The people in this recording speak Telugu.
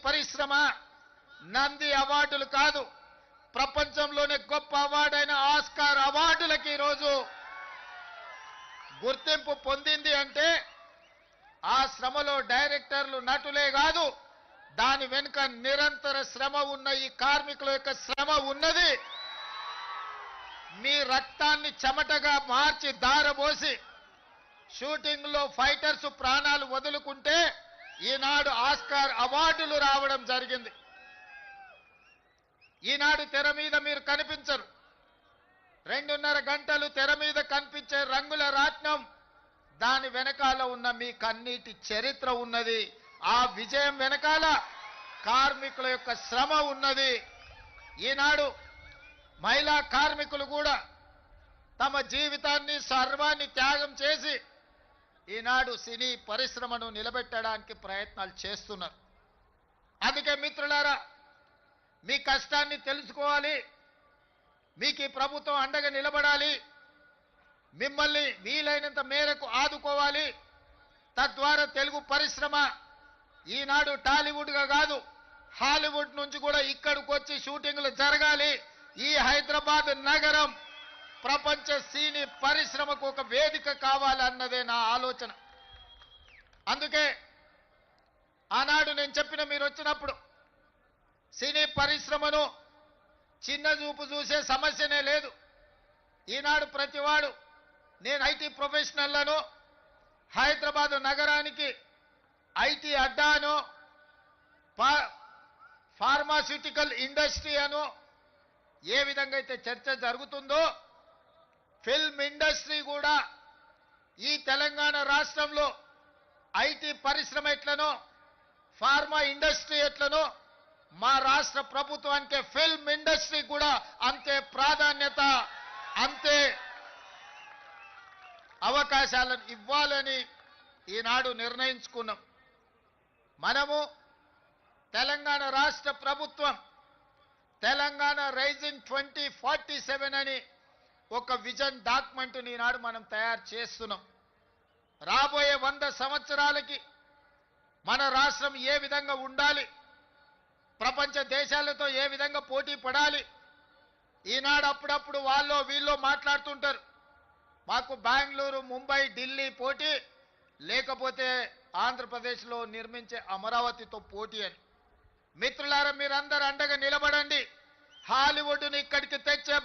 పరిశ్రమ నంది అవార్డులు కాదు, ప్రపంచంలోనే గొప్ప అవార్డైన ఆస్కార్ అవార్డులకి ఈరోజు గుర్తింపు పొందింది అంటే ఆ శ్రమలో డైరెక్టర్లు, నటులే కాదు, దాని వెనుక నిరంతర శ్రమ ఉన్న ఈ కార్మికుల యొక్క శ్రమ ఉన్నది. మీ రక్తాన్ని చెమటగా మార్చి దారబోసి షూటింగ్ లో ఫైటర్స్ ప్రాణాలు వదులుకుంటే ఈనాడు ఆస్కార్ అవార్డులు రావడం జరిగింది. ఈనాడు తెర మీద మీరు కనిపించరు, 2.5 గంటలు తెర మీద కనిపించే రంగుల రాట్నం, దాని వెనకాల ఉన్న మీ కన్నీటి చరిత్ర ఉన్నది. ఆ విజయం వెనకాల కార్మికుల యొక్క శ్రమ ఉన్నది. ఈనాడు మహిళా కార్మికులు కూడా తమ జీవితాన్ని, సర్వాన్ని త్యాగం చేసి ఈనాడు సినీ పరిశ్రమను నిలబెట్టడానికి ప్రయత్నాలు చేస్తున్నారు. అందుకే మిత్రులారా, మీ కష్టాన్ని తెలుసుకోవాలి, మీకు ఈ ప్రభుత్వం అండగా నిలబడాలి, మిమ్మల్ని వీలైనంత మేరకు ఆదుకోవాలి. తద్వారా తెలుగు పరిశ్రమ ఈనాడు టాలీవుడ్గా కాదు, హాలీవుడ్ నుంచి కూడా ఇక్కడికి వచ్చి షూటింగ్లు జరగాలి. ఈ హైదరాబాద్ నగరం ప్రపంచ సినీ పరిశ్రమకు ఒక వేదిక కావాలన్నదే నా ఆలోచన. అందుకే ఆనాడు నేను చెప్పిన, మీరు వచ్చినప్పుడు సినీ పరిశ్రమను చిన్న చూపు చూసే సమస్యనే లేదు. ఈనాడు ప్రతివాడు, నేను ఐటీ ప్రొఫెషనల్లను, హైదరాబాద్ నగరానికి ఐటీ అడ్డాను, ఫార్మాస్యూటికల్ ఇండస్ట్రీ అను ఏ విధంగా అయితే చర్చ జరుగుతుందో, ఫిల్మ్ ఇండస్ట్రీ కూడా ఈ తెలంగాణ రాష్ట్రంలో ఐటీ పరిశ్రమ ఎట్లనో, ఫార్మా ఇండస్ట్రీ ఎట్లనో, మా రాష్ట్ర ప్రభుత్వానికి ఫిల్మ్ ఇండస్ట్రీ కూడా అంతే ప్రాధాన్యత, అంతే అవకాశాలను ఇవ్వాలని ఈనాడు నిర్ణయించుకున్నాం. మనము తెలంగాణ రాష్ట్ర ప్రభుత్వం తెలంగాణ రైజింగ్ 2047 అని ఒక విజన్ డాక్యుమెంట్ ఈనాడు మనం తయారు చేస్తున్నాం. రాబోయే 100 సంవత్సరాలకి మన రాష్ట్రం ఏ విధంగా ఉండాలి, ప్రపంచ దేశాలతో ఏ విధంగా పోటీ పడాలి. ఈనాడు అప్పుడప్పుడు వాళ్ళు వీళ్ళు మాట్లాడుతుంటారు, మాకు బెంగళూరు, ముంబై, ఢిల్లీ పోటీ, లేకపోతే ఆంధ్రప్రదేశ్లో నిర్మించే అమరావతితో పోటీ అని. మిత్రులారా, మీరందరూ అండగా నిలబడండి. హాలీవుడ్ని ఇక్కడికి తెచ్చే